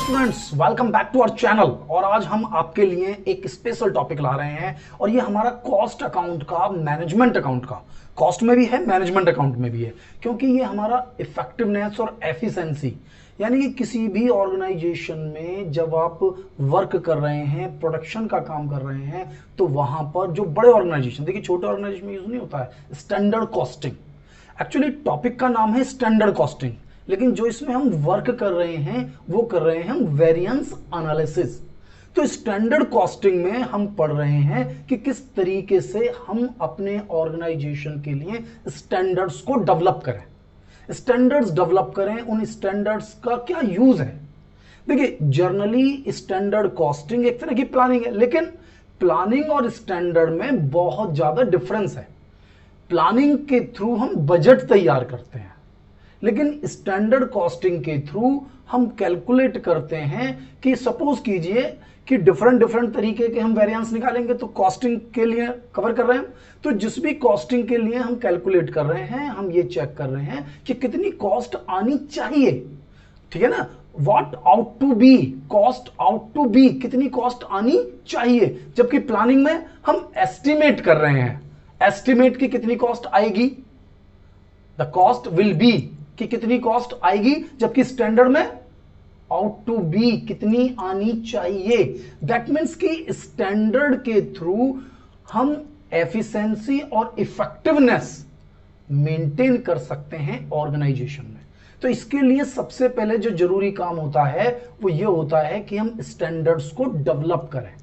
Students, welcome back to our channel. और आज हम आपके लिए एक स्पेशल टॉपिक ला रहे हैं और ये हमारा कॉस्ट अकाउंट का, मैनेजमेंट अकाउंट का। कॉस्ट में भी है, मैनेजमेंट अकाउंट में भी है, क्योंकि ये हमारा इफेक्टिवनेस और एफिशिएंसी, यानी कि किसी भी ऑर्गेनाइजेशन में जब आप वर्क कर रहे हैं, प्रोडक्शन का काम कर रहे हैं, तो वहां पर जो बड़े ऑर्गेनाइजेशन, देखिए छोटे ऑर्गेनाइजेशन में यूज नहीं होता है स्टैंडर्ड कॉस्टिंग। एक्चुअली टॉपिक का नाम है स्टैंडर्ड कॉस्टिंग, लेकिन जो इसमें हम वर्क कर रहे हैं वो कर रहे हैं हम वेरिएंस एनालिसिस। तो स्टैंडर्ड कॉस्टिंग में हम पढ़ रहे हैं कि किस तरीके से हम अपने ऑर्गेनाइजेशन के लिए स्टैंडर्ड्स को डेवलप करें, स्टैंडर्ड्स डेवलप करें, उन स्टैंडर्ड्स का क्या यूज है। देखिए जनरली स्टैंडर्ड कॉस्टिंग एक तरह की प्लानिंग है, लेकिन प्लानिंग और स्टैंडर्ड में बहुत ज्यादा डिफरेंस है। प्लानिंग के थ्रू हम बजट तैयार करते हैं, लेकिन स्टैंडर्ड कॉस्टिंग के थ्रू हम कैलकुलेट करते हैं कि सपोज कीजिए कि डिफरेंट डिफरेंट तरीके के हम वेरिएंस निकालेंगे, तो कॉस्टिंग के लिए कवर कर रहे हैं। तो जिस भी कॉस्टिंग के लिए हम कैलकुलेट कर रहे हैं, हम ये चेक कर रहे हैं कि कितनी कॉस्ट आनी चाहिए, ठीक है ना। What out to be, cost out to be, कितनी कॉस्ट आनी चाहिए। जबकि प्लानिंग में हम एस्टिमेट कर रहे हैं, एस्टिमेट की कितनी कॉस्ट आएगी, द कॉस्ट विल बी, कि कितनी कॉस्ट आएगी। जबकि स्टैंडर्ड में आउट टू बी, कितनी आनी चाहिए। दैट मीन्स कि स्टैंडर्ड के थ्रू हम एफिशिएंसी और इफेक्टिवनेस मेंटेन कर सकते हैं ऑर्गेनाइजेशन में। तो इसके लिए सबसे पहले जो जरूरी काम होता है वो ये होता है कि हम स्टैंडर्ड्स को डेवलप करें।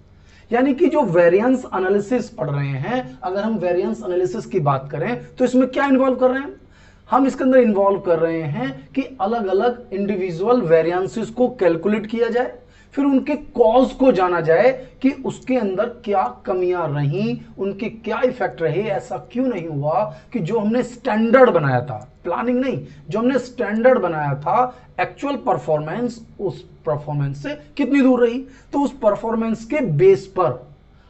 यानी कि जो वेरिएंस एनालिसिस पढ़ रहे हैं, अगर हम वेरिएंस एनालिसिस की बात करें तो इसमें क्या इन्वॉल्व कर रहे हैं हम, इसके अंदर इन्वॉल्व कर रहे हैं कि अलग अलग इंडिविजुअल वेरिएंसेस को कैलकुलेट किया जाए, फिर उनके कॉज को जाना जाए कि उसके अंदर क्या कमियां रहीं, उनके क्या इफेक्ट रहे, ऐसा क्यों नहीं हुआ कि जो हमने स्टैंडर्ड बनाया था, प्लानिंग नहीं, जो हमने स्टैंडर्ड बनाया था, एक्चुअल परफॉर्मेंस उस परफॉर्मेंस से कितनी दूर रही। तो उस परफॉर्मेंस के बेस पर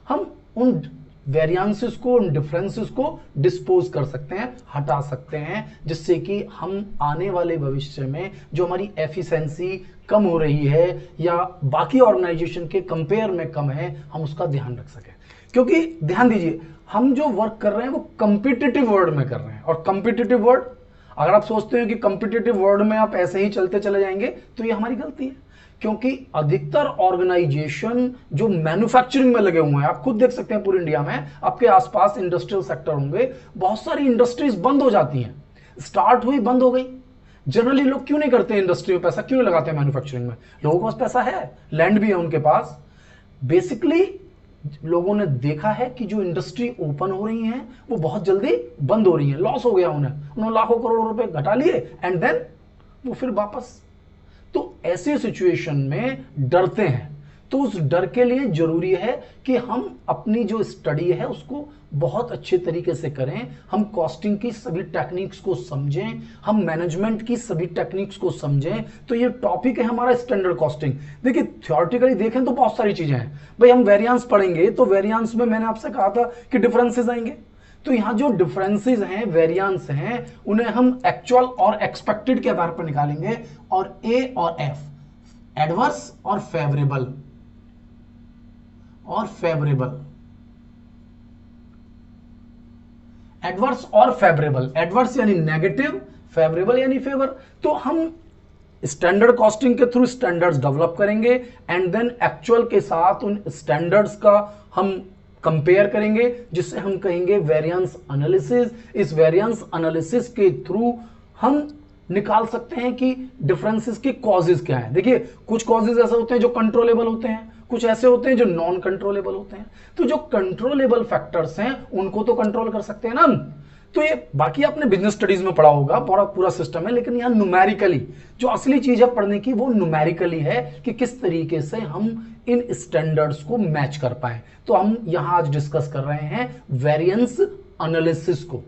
हम उन वेरिएंसेस को, उन डिफरेंसेस को डिस्पोज कर सकते हैं, हटा सकते हैं, जिससे कि हम आने वाले भविष्य में जो हमारी एफिशिएंसी कम हो रही है या बाकी ऑर्गेनाइजेशन के कंपेयर में कम है, हम उसका ध्यान रख सकें। क्योंकि ध्यान दीजिए, हम जो वर्क कर रहे हैं वो कंपिटिटिव वर्ल्ड में कर रहे हैं, और कंपिटिटिव वर्ल्ड, अगर आप सोचते हो कि कंपिटिटिव वर्ल्ड में आप ऐसे ही चलते चले जाएंगे तो ये हमारी गलती है। क्योंकि अधिकतर ऑर्गेनाइजेशन जो मैन्युफैक्चरिंग में लगे हुए हैं, आप खुद देख सकते हैं पूरी इंडिया में आपके आसपास इंडस्ट्रियल सेक्टर होंगे, बहुत सारी इंडस्ट्रीज बंद हो जाती हैं, स्टार्ट हुई बंद हो गई। जनरली लोग क्यों नहीं करते इंडस्ट्री में पैसा, क्यों नहीं लगाते हैं मैन्युफैक्चरिंग में। लोगों के पास पैसा है, लैंड भी है उनके पास। बेसिकली लोगों ने देखा है कि जो इंडस्ट्री ओपन हो रही हैं वो बहुत जल्दी बंद हो रही हैं, लॉस हो गया उन्होंने लाखों करोड़ों रुपए घटा लिए, एंड देन वो फिर वापस। तो ऐसे सिचुएशन में डरते हैं। तो उस डर के लिए जरूरी है कि हम अपनी जो स्टडी है उसको बहुत अच्छे तरीके से करें, हम कॉस्टिंग की सभी टेक्निक्स को समझें, हम मैनेजमेंट की सभी टेक्निक्स को समझें। तो ये टॉपिक है हमारा स्टैंडर्ड कॉस्टिंग। देखिए थ्योरेटिकली देखें तो बहुत सारी चीजें हैं भाई, हम वेरिएंस पढ़ेंगे तो वेरिएंस में मैंने आपसे कहा था कि डिफरेंसेस आएंगे। तो यहां जो डिफरेंसेस हैं, वेरिएंस हैं, उन्हें हम एक्चुअल और एक्सपेक्टेड के आधार पर निकालेंगे, और ए और एफ, एडवर्स और फेवरेबल, और फेवरेबल, एडवर्स और फेवरेबल, एडवर्स यानी नेगेटिव, फेवरेबल यानी फेवर। तो हम स्टैंडर्ड कॉस्टिंग के थ्रू स्टैंडर्ड्स डेवलप करेंगे, एंड देन एक्चुअल के साथ उन स्टैंडर्ड्स का हम कंपेयर करेंगे, जिससे हम कहेंगे वेरिएंस एनालिसिस। इस वेरिएंस एनालिसिस के थ्रू हम निकाल सकते हैं कि डिफरेंसेस के कॉजेज क्या हैं। देखिए कुछ कॉजेज ऐसे होते हैं जो कंट्रोलेबल होते हैं, कुछ ऐसे होते हैं जो नॉन कंट्रोलेबल होते हैं। तो जो कंट्रोलेबल फैक्टर्स हैं उनको तो कंट्रोल कर सकते हैं ना हम। तो ये बाकी आपने बिजनेस स्टडीज में पढ़ा होगा, पूरा सिस्टम है, लेकिन यहां न्यूमेरिकली जो असली चीज है पढ़ने की वो न्यूमेरिकली है कि किस तरीके से हम इन स्टैंडर्ड्स को मैच कर पाए। तो हम यहां आज डिस्कस कर रहे हैं वेरिएंस एनालिसिस को।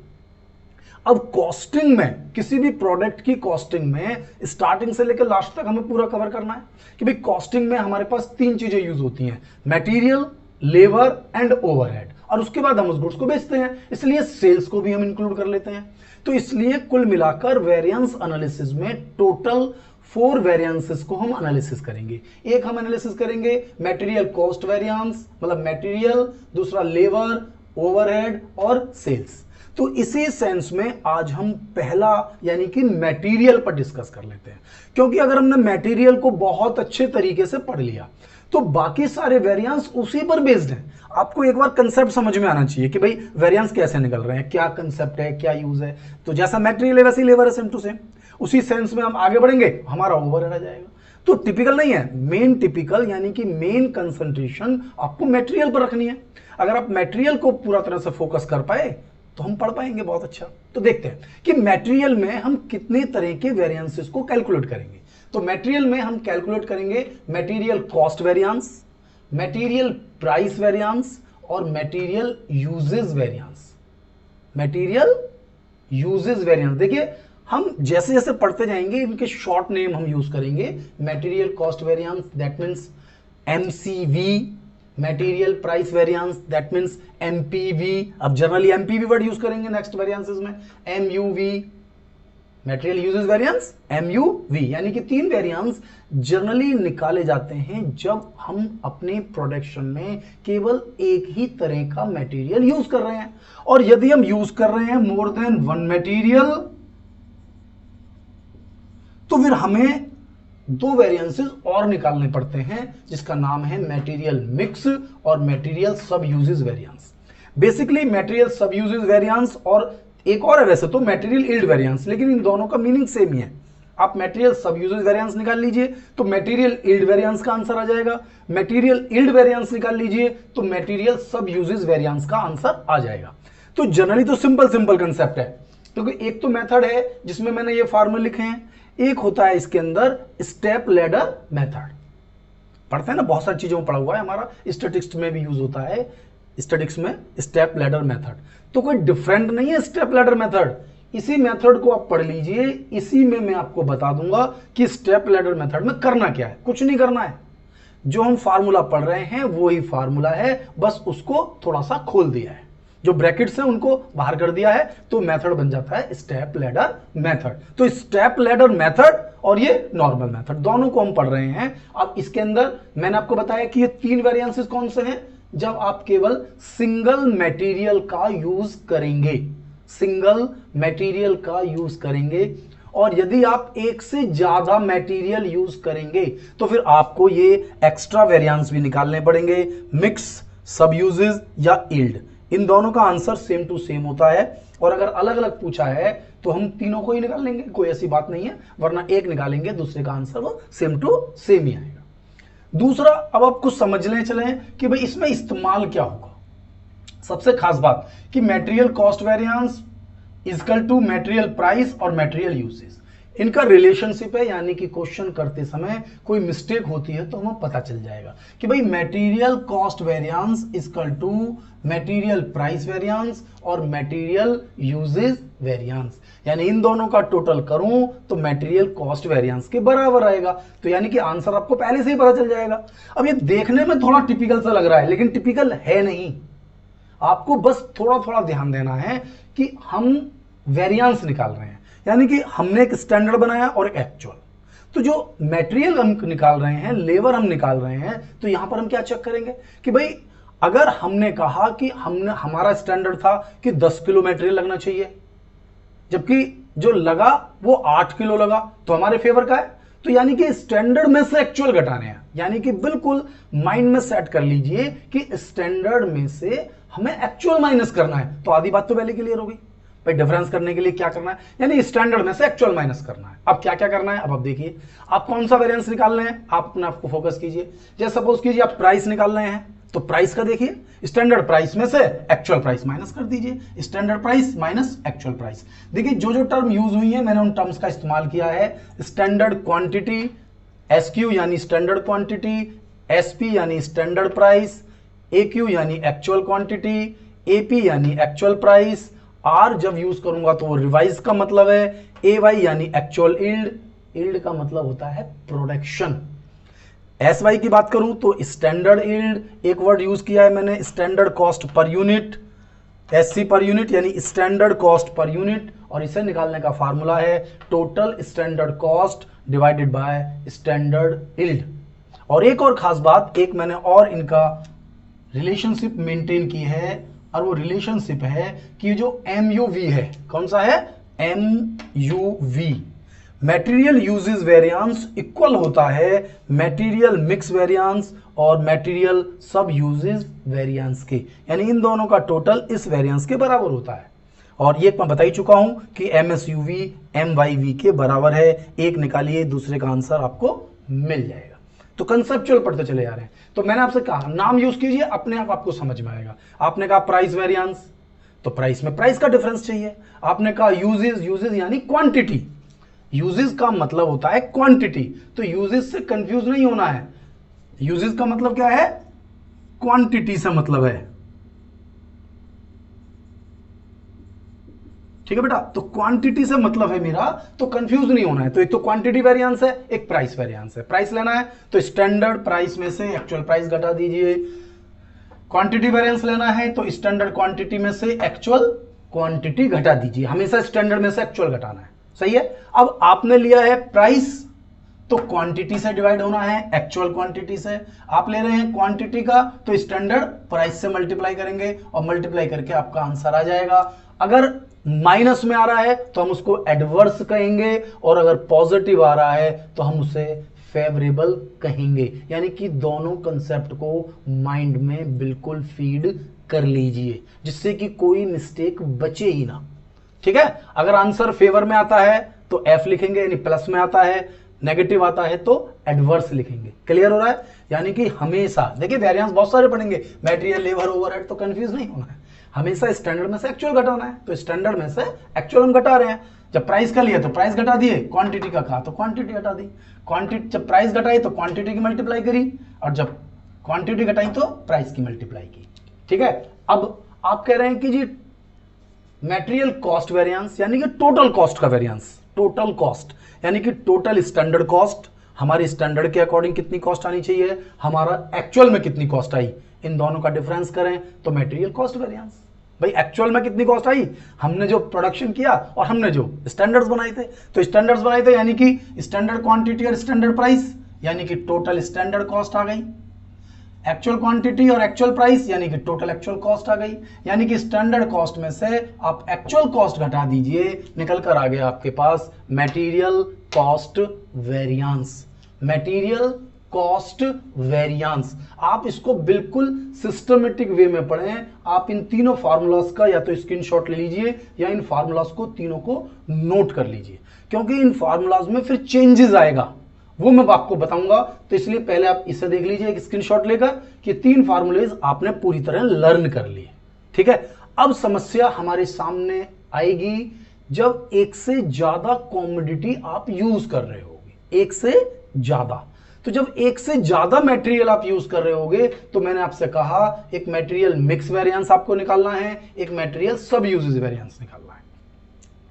अब कॉस्टिंग में, किसी भी प्रोडक्ट की कॉस्टिंग में स्टार्टिंग से लेकर लास्ट तक हमें पूरा कवर करना है कि भाई कॉस्टिंग में हमारे पास तीन चीजें यूज होती हैं, मटेरियल, लेबर एंड ओवरहेड, और उसके बाद हम उस गुड्स को बेचते हैं, इसलिए सेल्स को भी हम इंक्लूड कर लेते हैं। तो इसलिए कुल मिलाकर वेरिएंस एनालिसिस में टोटल 4 वेरिएंसेस को हम एनालिसिस करेंगे। एक हम एनालिसिस करेंगे मटेरियल कॉस्ट वेरिएंस, मतलब मटेरियल, दूसरा लेबर, ओवरहेड और सेल्स। तो इसी सेंस में आज हम पहला यानी कि मटेरियल पर डिस्कस कर लेते हैं, क्योंकि अगर हमने मटेरियल को बहुत अच्छे तरीके से पढ़ लिया तो बाकी सारे वेरिएंस उसी पर बेस्ड हैं। आपको एक बार कंसेप्ट समझ में आना चाहिए कि भाई वेरिएंस कैसे निकल रहे हैं, क्या कंसेप्ट है, क्या यूज है। तो जैसा मटेरियल है वैसे ही लेबर है, सेम टू सेम। उसी सेंस में हम आगे बढ़ेंगे, हमारा ओवरहेड आ जाएगा। तो टिपिकल नहीं है, मेन टिपिकल यानी कि मेन कंसंट्रेशन आपको मटेरियल पर रखनी है। अगर आप मटेरियल को पूरा तरह से फोकस कर पाए तो हम पढ़ पाएंगे बहुत अच्छा। तो देखते हैं कि मटेरियल में हम कितने तरह के वेरिएंसेस को कैलकुलेट करेंगे। तो मटेरियल में हम कैलकुलेट करेंगे material cost variance, material price variance और material usages variance. Material usages variance, देखिए हम जैसे जैसे पढ़ते जाएंगे इनके शॉर्ट नेम हम यूज करेंगे। Material cost variance that means MCV, material price variance that means MPV. अब जनरली एमपीवी वर्ड यूज करेंगे नेक्स्ट वेरिएंसेस में, MUV, material usages variance, MUV. यानी कि 3 वेरिएंस जनरली निकाले जाते हैं जब हम अपने प्रोडक्शन में केवल एक ही तरह का मटेरियल यूज कर रहे हैं। और यदि हम यूज कर रहे हैं मोर देन 1 मटेरियल तो फिर हमें 2 वेरिएंसेस और निकालने पड़ते हैं, जिसका नाम है मटेरियल मिक्स और मटेरियल सब यूजेस वेरिएंस। बेसिकली मटेरियल सब यूजेस वेरिएंस और एक और है वैसे तो मटेरियल यील्ड वेरिएंस, लेकिन इन दोनों का मीनिंग सेम ही है। आप मटेरियल सब यूजेस वेरिएंस निकाल लीजिए तो मटेरियल यील्ड वेरिएंस का आंसर आ जाएगा, मटेरियल यील्ड वेरिएंस निकाल लीजिए तो मटेरियल सब यूजेस वेरिएंस का आंसर आ जाएगा। तो जनरली तो सिंपल कंसेप्ट है, क्योंकि एक तो मेथड है जिसमें मैंने ये फार्मूले लिखे हैं, एक होता है इसके अंदर स्टेप लैडर मेथड। पढ़ते हैं ना, बहुत सारी चीजों में पढ़ा हुआ है, हमारा स्टैटिस्टिक्स में भी यूज होता है, स्टैटिस्टिक्स में स्टेप लैडर मेथड। तो कोई डिफरेंट नहीं है स्टेप लैडर मेथड, इसी मेथड को आप पढ़ लीजिए। इसी में मैं आपको बता दूंगा कि स्टेप लैडर मेथड में करना क्या है। कुछ नहीं करना है, जो हम फार्मूला पढ़ रहे हैं वो ही फार्मूला है, बस उसको थोड़ा सा खोल दिया है, जो ब्रैकेट्स हैं उनको बाहर कर दिया है, तो मेथड बन जाता है स्टेप लैडर मेथड। तो स्टेप लैडर मेथड और ये नॉर्मल मेथड दोनों को हम पढ़ रहे हैं। अब इसके अंदर मैंने आपको बताया कि ये 3 वेरिएंसेस कौन से हैं, जब आप केवल सिंगल मटेरियल का यूज करेंगे, सिंगल मटेरियल का यूज करेंगे। और यदि आप एक से ज्यादा मटेरियल यूज करेंगे तो फिर आपको ये एक्स्ट्रा वेरिएंस भी निकालने पड़ेंगे, मिक्स, सब यूजेस या यील्ड। इन दोनों का आंसर सेम टू सेम होता है, और अगर अलग अलग पूछा है तो हम तीनों को ही निकाल लेंगे, कोई ऐसी बात नहीं है, वरना एक निकालेंगे दूसरे का आंसर वो सेम टू सेम ही आएगा। दूसरा, अब आप कुछ समझने चले कि भाई इसमें इस्तेमाल क्या होगा। सबसे खास बात कि material cost variance equal to material price और मटेरियल यूसेज, इनका रिलेशनशिप है, यानी कि क्वेश्चन करते समय कोई मिस्टेक होती है तो हमें पता चल जाएगा कि भाई material cost variance equal to material price variance और मटेरियल यूजेज वेरिएंस, यानी इन दोनों का टोटल करूं तो मटेरियल कॉस्ट वेरिएंस के बराबर आएगा। तो यानी कि आंसर आपको पहले से ही पता चल जाएगा। अब ये देखने में थोड़ा टिपिकल सा लग रहा है, लेकिन टिपिकल है नहीं। आपको बस थोड़ा थोड़ा ध्यान देना है कि हम वेरिएंस निकाल रहे हैं, यानी कि हमने एक स्टैंडर्ड बनाया और एक एक्चुअल। तो जो मटेरियल हम निकाल रहे हैं, लेबर हम निकाल रहे हैं, तो यहां पर हम क्या चेक करेंगे कि भाई अगर हमने कहा कि हमारा स्टैंडर्ड था कि 10 किलो मटेरियल लगना चाहिए, जबकि जो लगा वो 8 किलो लगा, तो हमारे फेवर का है। तो यानी कि स्टैंडर्ड में से एक्चुअल घटाने हैं, यानी कि बिल्कुल माइंड में सेट कर लीजिए कि स्टैंडर्ड में से हमें एक्चुअल माइनस करना है। तो आधी बात तो पहले क्लियर हो गई। भाई डिफरेंस करने के लिए क्या करना है, यानी स्टैंडर्ड में से एक्चुअल माइनस करना है। अब क्या क्या करना है, अब आप देखिए आप कौन सा वेरिएंस निकाल रहे हैं, आप अपने आप को फोकस कीजिए। जैसे सपोज कीजिए आप प्राइस निकाल रहे हैं, तो प्राइस का देखिए स्टैंडर्ड प्राइस में से एक्चुअल प्राइस माइनस कर दीजिए, standard price minus actual price. देखिए जो जो टर्म यूज हुई है मैंने उन टर्म्स का इस्तेमाल किया है। स्टैंडर्ड क्वांटिटी, एसक्यू यानी स्टैंडर्ड क्वांटिटी, एसपी यानी स्टैंडर्ड प्राइस, एक्यू यानी एक्चुअल क्वांटिटी, एपी यानी एक्चुअल प्राइस। आर जब यूज करूंगा तो वो रिवाइज का मतलब है, ए वाई यानी एक्चुअल यील्ड, यील्ड का मतलब होता है प्रोडक्शन। एस वाई की बात करूं तो स्टैंडर्ड यील्ड, एक वर्ड यूज किया है मैंने standard cost per unit, SC per unit यानी स्टैंडर्ड कॉस्ट पर यूनिट, और इसे निकालने का फार्मूला है total standard cost divided by standard yield. और एक और खास बात, एक मैंने और इनका रिलेशनशिप मेंटेन की है, और वो रिलेशनशिप है कि जो MUV है, कौन सा है, MUV, material usages variance, equal होता है मटेरियल मिक्स वेरिएंस और मटेरियल सब यूजेस वेरिएंस के, यानी इन दोनों का टोटल इस वेरिएंस के बराबर होता है। और ये मैं बता ही चुका हूं कि MSUV MYV के बराबर है। एक निकालिए, दूसरे का आंसर आपको मिल जाएगा। तो कंसेप्चुअल पढ़ते चले जा रहे हैं। तो मैंने आपसे कहा नाम यूज कीजिए, अपने आप आपको समझ में आएगा। आपने कहा प्राइस वेरिएंस, तो प्राइस में प्राइस का डिफरेंस चाहिए। आपने कहा यूजेस, यूजेस यानी क्वांटिटी, यूजेस का मतलब होता है क्वांटिटी, तो यूजेस से कंफ्यूज नहीं होना है। यूजेस का मतलब क्या है, क्वांटिटी से मतलब है, ठीक है बेटा। तो क्वांटिटी से मतलब है मेरा, तो कंफ्यूज नहीं होना है। तो एक तो क्वांटिटी वेरिएंस है, एक प्राइस वेरिएंस है। प्राइस लेना है तो स्टैंडर्ड प्राइस में से एक्चुअल प्राइस घटा दीजिए। क्वांटिटी वेरिएंस लेना है तो स्टैंडर्ड क्वांटिटी में से एक्चुअल क्वांटिटी घटा दीजिए। हमेशा स्टैंडर्ड में से एक्चुअल घटाना है, सही है। अब आपने लिया है प्राइस, तो क्वांटिटी से डिवाइड होना है एक्चुअल क्वांटिटी से। आप ले रहे हैं क्वांटिटी का, तो स्टैंडर्ड प्राइस से मल्टीप्लाई करेंगे, और मल्टीप्लाई करके आपका आंसर आ जाएगा। अगर माइनस में आ रहा है तो हम उसको एडवर्स कहेंगे, और अगर पॉजिटिव आ रहा है तो हम उसे फेवरेबल कहेंगे। यानी कि दोनों कंसेप्ट को माइंड में बिल्कुल फीड कर लीजिए, जिससे कि कोई मिस्टेक बचे ही ना, ठीक है। अगर आंसर फेवर में आता है तो F लिखेंगे, यानी प्लस में आता है, नेगेटिव आता है तो एडवर्स लिखेंगे। क्लियर हो रहा है। यानी कि हमेशा देखिए, वेरिएंस बहुत सारे पढ़ेंगे, मटेरियल, लेबर, ओवरहेड, तो कंफ्यूज नहीं होना है। हमेशा स्टैंडर्ड में से एक्चुअल घटाना है, तो स्टैंडर्ड में से एक्चुअल हम घटा रहे हैं। जब प्राइस का लिया तो प्राइस घटा दिए, क्वांटिटी का कहा तो क्वांटिटी घटा दी। क्वांटिटी जब प्राइस घटाई तो क्वांटिटी की मल्टीप्लाई करी, और जब क्वांटिटी घटाई तो प्राइस की मल्टीप्लाई की, ठीक है। अब आप कह रहे हैं कि जी मटेरियल कॉस्ट वेरिएंस यानी कि टोटल कॉस्ट का वेरिएंस, टोटल कॉस्ट यानी कि टोटल स्टैंडर्ड कॉस्ट, हमारी स्टैंडर्ड के अकॉर्डिंग कितनी कॉस्ट आनी चाहिए, हमारा एक्चुअल में कितनी कॉस्ट आई, इन दोनों का डिफरेंस करें तो मटेरियल कॉस्ट वेरिएंस। भाई एक्चुअल में कितनी कॉस्ट आई, हमने जो प्रोडक्शन किया और हमने जो स्टैंडर्ड्स बनाए थे, तो स्टैंडर्ड्स बनाए थे यानी कि स्टैंडर्ड क्वांटिटी और स्टैंडर्ड प्राइस, यानी कि टोटल स्टैंडर्ड कॉस्ट आ गई। एक्चुअल क्वांटिटी और एक्चुअल प्राइस यानी कि टोटल एक्चुअल कॉस्ट आ गई। यानी कि स्टैंडर्ड कॉस्ट में से आप एक्चुअल कॉस्ट घटा दीजिए, निकल कर आ गया आपके पास material cost variance. Material cost variance, आप इसको बिल्कुल सिस्टमेटिक वे में पढ़ें। आप इन तीनों फार्मूलास का या तो स्क्रीनशॉट ले लीजिए या इन फार्मूलास को तीनों को नोट कर लीजिए, क्योंकि इन फार्मूलास में फिर चेंजेस आएगा, वो मैं आपको बताऊंगा। तो इसलिए पहले आप इसे देख लीजिए एक स्क्रीनशॉट लेकर कि तीन फार्मूलेज आपने पूरी तरह लर्न कर लिए, ठीक है। अब समस्या हमारे सामने आएगी जब एक से ज्यादा कॉमोडिटी आप यूज कर रहे होगे, एक से ज्यादा। तो जब एक से ज्यादा मटेरियल आप यूज कर रहे होगे, तो मैंने आपसे कहा एक मटेरियल मिक्स वेरिएंस आपको निकालना है, एक मटेरियल सब यूजेस वेरिएंस निकालना है,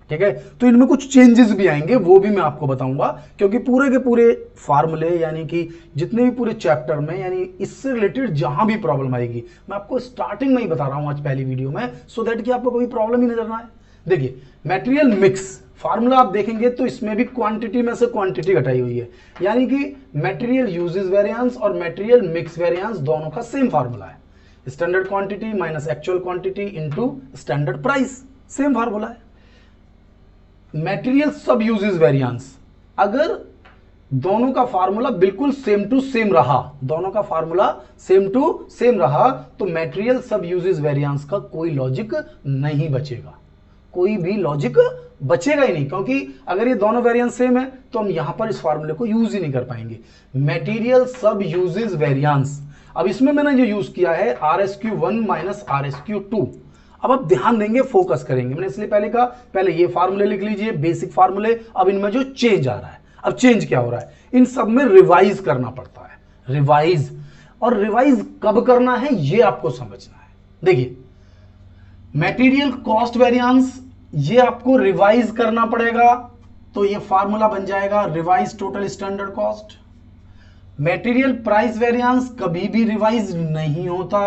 ठीक है। तो इनमें कुछ चेंजेस भी आएंगे, वो भी मैं आपको बताऊंगा, क्योंकि पूरे के पूरे फार्मूले यानी कि जितने भी पूरे चैप्टर में, यानी इससे रिलेटेड जहां भी प्रॉब्लम आएगी मैं आपको स्टार्टिंग में ही बता रहा हूं आज पहली वीडियो में, सो दैट कि आपको कोई प्रॉब्लम ही नजर ना आए। देखिए मटेरियल मिक्स फार्मूला आप देखेंगे तो इसमें भी क्वांटिटी में से क्वांटिटी घटाई हुई है, यानी कि मटेरियल यूजेस वेरिएंस और मटेरियल मिक्स वेरिएंस दोनों का सेम फार्मूला है। Standard quantity minus actual quantity into standard price, same formula है। मटेरियल सब यूजेस वेरिएंस, अगर दोनों का फार्मूला बिल्कुल सेम टू सेम रहा, दोनों का फार्मूला सेम टू सेम रहा, तो मटेरियल सब यूजेस वेरिएंस का कोई लॉजिक नहीं बचेगा, कोई भी लॉजिक बचेगा ही नहीं, क्योंकि अगर ये दोनों वेरिएंस सेम है तो हम यहां पर इस फार्मूले को यूज ही नहीं कर पाएंगे। मटेरियल सब यूजेस वेरिएंस, अब इसमें मैंने जो यूज किया है RSQ1 माइनस RSQ2। अब आप ध्यान देंगे, फोकस करेंगे, मैंने इसलिए पहले कहा पहले ये फार्मूले लिख लीजिए, बेसिक फार्मूले। अब इनमें जो चेंज आ रहा है, अब चेंज क्या हो रहा है, इन सब में रिवाइज करना पड़ता है, रिवाइज। और रिवाइज कब करना है ये आपको समझना है। देखिए मटेरियल कॉस्ट वेरिएंस ये आपको रिवाइज करना पड़ेगा, तो ये फार्मूला बन जाएगा revise total standard cost. Material price variance कभी भी रिवाइज नहीं होता।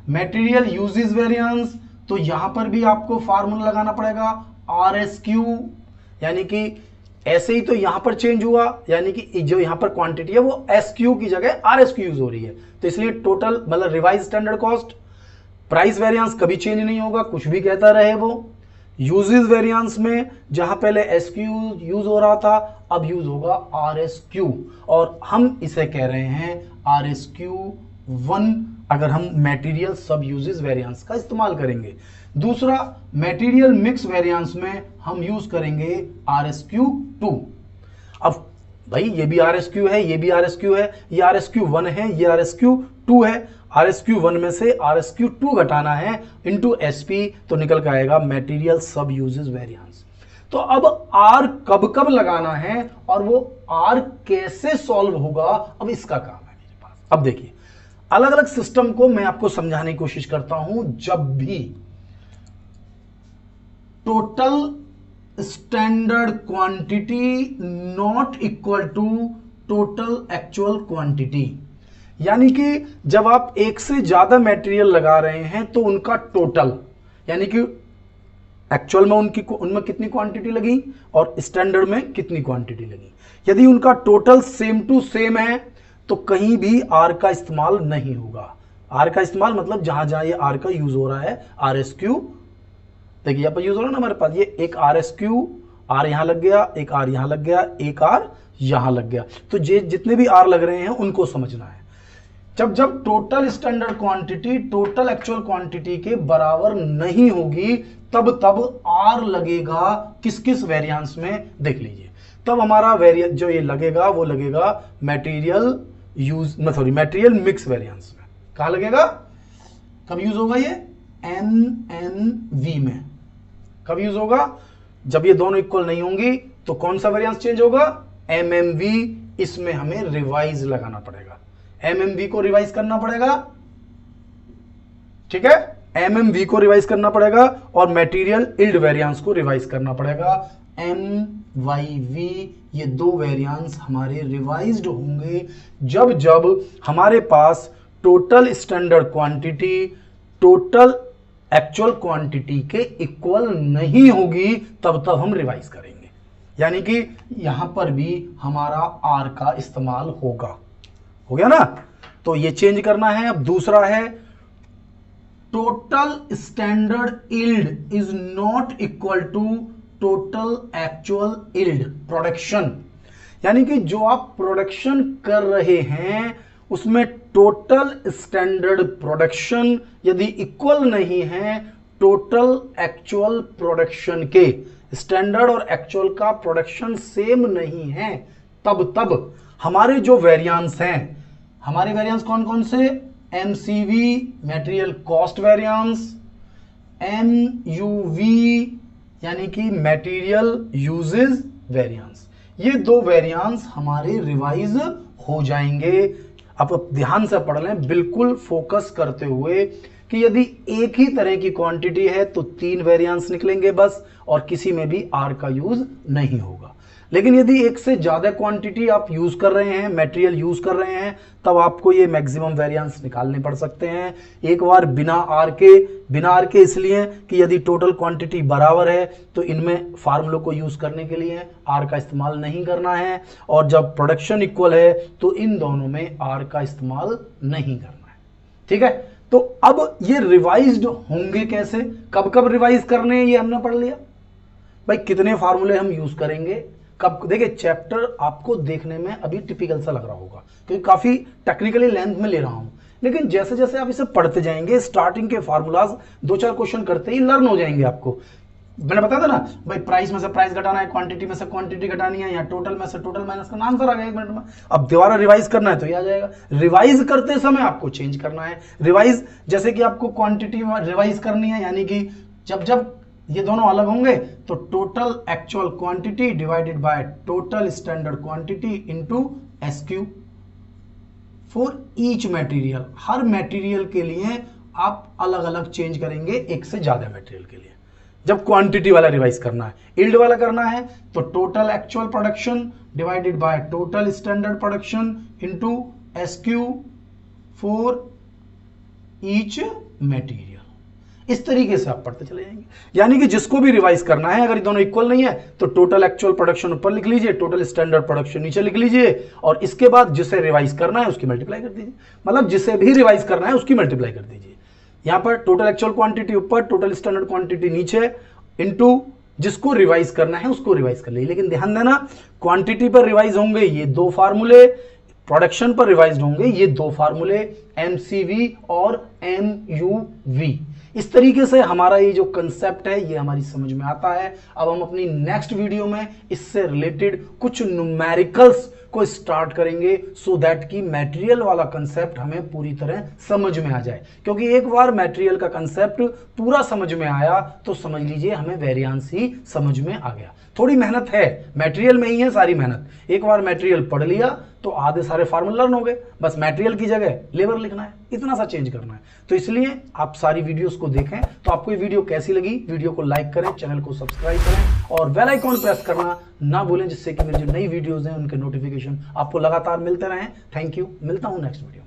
मटेरियल यूजेस वेरिएंस, तो तो यहां पर भी आपको फार्मूला लगाना पड़ेगा RSQ, यानी कि ऐसे ही तो यहां पर चेंज हुआ, यानी कि जो यहां पर क्वांटिटी है वो SQ की जगह RSQ यूज हो रही है, तो इसलिए टोटल मतलब revise standard cost. Price variance कभी चेंज नहीं होगा, कुछ भी कहता रहे वो। यूजेस वेरिएंस में जहां पहले SQ यूज हो रहा था, अब यूज होगा RSQ, और हम इसे कह रहे हैं RSQ1 अगर हम मटेरियल सब यूजेस वेरिएंस का इस्तेमाल करेंगे। दूसरा, मटेरियल मिक्स वेरिएंस में हम यूज करेंगे RSQ2। अब भाई ये भी RSQ है, ये भी RSQ है, ये RSQ1 है, ये RSQ2 है। RSQ1 में से RSQ2 घटाना है इंटू SP, तो निकल के आएगा मटेरियल सब यूजेस वेरिएंस। तो अब R कब कब लगाना है और वो R कैसे सॉल्व होगा, अब इसका काम है मेरे पास। अब देखिए, अलग अलग सिस्टम को मैं आपको समझाने की कोशिश करता हूं। जब भी total standard quantity not equal to total actual quantity, यानी कि जब आप एक से ज्यादा मटेरियल लगा रहे हैं तो उनका टोटल, यानी कि एक्चुअल में उनमें कितनी क्वांटिटी लगी और स्टैंडर्ड में कितनी क्वांटिटी लगी, यदि उनका टोटल सेम टू सेम है तो कहीं भी R का इस्तेमाल नहीं होगा। R का इस्तेमाल मतलब जहां जहां ये R का यूज हो रहा है, RSQ देखिए यहां पर यूज हो रहा है ना हमारे पास, ये एक RSQ, R यहां लग गया, एक R यहां लग गया, एक R यहां लग गया, तो जितने भी R लग रहे हैं उनको समझना है। जब जब total standard quantity total actual quantity के बराबर नहीं होगी, तब तब R लगेगा किस किस वेरिएंस में, देख लीजिए। तब हमारा वेरिएंस जो ये लगेगा वो लगेगा मटेरियल मटेरियल मिक्स वेरिएंस में। कहां लगेगा, कब यूज होगा ये, MMV में। कब यूज होगा, जब ये दोनों इक्वल नहीं होंगी तो कौन सा वेरिएंस चेंज होगा, MMV। इसमें हमें रिवाइज लगाना पड़ेगा, MMV को रिवाइज करना पड़ेगा, ठीक है, MMV को रिवाइज करना पड़ेगा और मटेरियल यील्ड वेरिएंस को रिवाइज करना पड़ेगा, MYV। ये दो वेरिएंस हमारे रिवाइज्ड होंगे जब जब हमारे पास total standard quantity total actual quantity के इक्वल नहीं होगी, तब तब हम रिवाइज करेंगे। यानी कि यहां पर भी हमारा R का इस्तेमाल होगा। हो गया ना, तो ये चेंज करना है। अब दूसरा है, total standard yield is not equal to total actual yield production, यानी कि जो आप प्रोडक्शन कर रहे हैं उसमें टोटल स्टैंडर्ड प्रोडक्शन यदि इक्वल नहीं है टोटल एक्चुअल प्रोडक्शन के, स्टैंडर्ड और एक्चुअल का प्रोडक्शन सेम नहीं है, तब हमारे जो वेरिएंस हैं, हमारे वेरिएंस कौन कौन से, MCV material cost variance, MUV यानी कि मटेरियल यूजेस वेरिएंस, ये दो वेरिएंस हमारे रिवाइज हो जाएंगे। अब ध्यान से पढ़ लें, बिल्कुल फोकस करते हुए कि यदि एक ही तरह की क्वांटिटी है तो 3 वेरिएंस निकलेंगे बस, और किसी में भी R का यूज नहीं होगा। लेकिन यदि एक से ज्यादा क्वांटिटी आप यूज कर रहे हैं, मटेरियल यूज कर रहे हैं, तब आपको ये मैक्सिमम वेरिएंस निकालने पड़ सकते हैं एक बार बिना R के इसलिए कि यदि टोटल क्वांटिटी बराबर है तो इनमें फार्मूलों को यूज करने के लिए R का इस्तेमाल नहीं करना है, और जब प्रोडक्शन इक्वल है तो इन दोनों में R का इस्तेमाल नहीं करना है। ठीक है, तो अब ये रिवाइज्ड होंगे कैसे, कब कब रिवाइज करने हैं, ये हमने पढ़ लिया। भाई कितने फार्मूले हम यूज करेंगे, कब, देखिए चैप्टर आपको देखने में अभी टिपिकल सा लग रहा होगा क्योंकि काफी टेक्निकली लेंथ में ले रहा हूं, लेकिन जैसे जैसे आप इसे पढ़ते जाएंगे स्टार्टिंग के फार्मूलाज 2-4 क्वेश्चन करते ही लर्न हो जाएंगे आपको। मैंने बताया था ना भाई, प्राइस में से प्राइस घटाना है, क्वांटिटी में से क्वांटिटी घटानी है, या टोटल में से टोटल माइनस करना, आंसर आ गया 1 मिनट में। अब दोबारा रिवाइज करना है तो ये आ जाएगा। रिवाइज करते समय आपको चेंज करना है, रिवाइज जैसे कि आपको क्वांटिटी रिवाइज करनी है, यानी कि जब जब ये दोनों अलग होंगे तो total actual quantity divided by total standard quantity into SQ for each material. Her material के लिए आप अलग अलग चेंज करेंगे, एक से ज्यादा मटेरियल के लिए। जब क्वांटिटी वाला रिवाइज करना है, यील्ड वाला करना है तो total actual production divided by total standard production into SQ for each material. इस तरीके से आप पढ़ते चले जाएंगे। यानी कि जिसको भी रिवाइज करना है, अगर ये दोनों इक्वल नहीं है तो टोटल एक्चुअल प्रोडक्शन ऊपर लिख लीजिए, टोटल स्टैंडर्ड प्रोडक्शन नीचे लिख लीजिए, और इसके बाद जिसे रिवाइज करना है उसकी मल्टीप्लाई कर दीजिए। मतलब जिसे भी रिवाइज करना है उसकी मल्टीप्लाई कर दीजिए। यहां पर टोटल एक्चुअल क्वांटिटी ऊपर, टोटल स्टैंडर्ड क्वांटिटी नीचे, इनटू जिसको रिवाइज करना है उसको रिवाइज कर लीजिए। लेकिन ध्यान देना, क्वांटिटी पर रिवाइज होंगे ये दो फार्मूले, प्रोडक्शन पर रिवाइज होंगे ये दो फार्मूले, एमसीवी और एमयूवी। इस तरीके से हमारा ये जो कंसेप्ट है ये हमारी समझ में आता है। अब हम अपनी नेक्स्ट वीडियो में इससे रिलेटेड कुछ न्यूमेरिकल्स को स्टार्ट करेंगे, सो दैट कि मटेरियल वाला कंसेप्ट हमें पूरी तरह समझ में आ जाए। क्योंकि एक बार मटेरियल का कंसेप्ट पूरा समझ में आया तो समझ लीजिए हमें वेरिएंस ही समझ में आ गया। थोड़ी मेहनत है, मटेरियल में ही है सारी मेहनत। एक बार मटेरियल पढ़ लिया तो आधे सारे फार्मूले लर्न हो गए, बस मटेरियल की जगह लेबर लिखना है, इतना सा चेंज करना है। तो इसलिए आप सारी वीडियोस को देखें। तो आपको ये वीडियो कैसी लगी, वीडियो को लाइक करें, चैनल को सब्सक्राइब करें और बेल आइकॉन प्रेस करना ना भूलें, जिससे कि मेरी जो नई वीडियोस हैं उनके नोटिफिकेशन आपको लगातार मिलते रहें। थैंक यू, मिलता हूं नेक्स्ट वीडियो।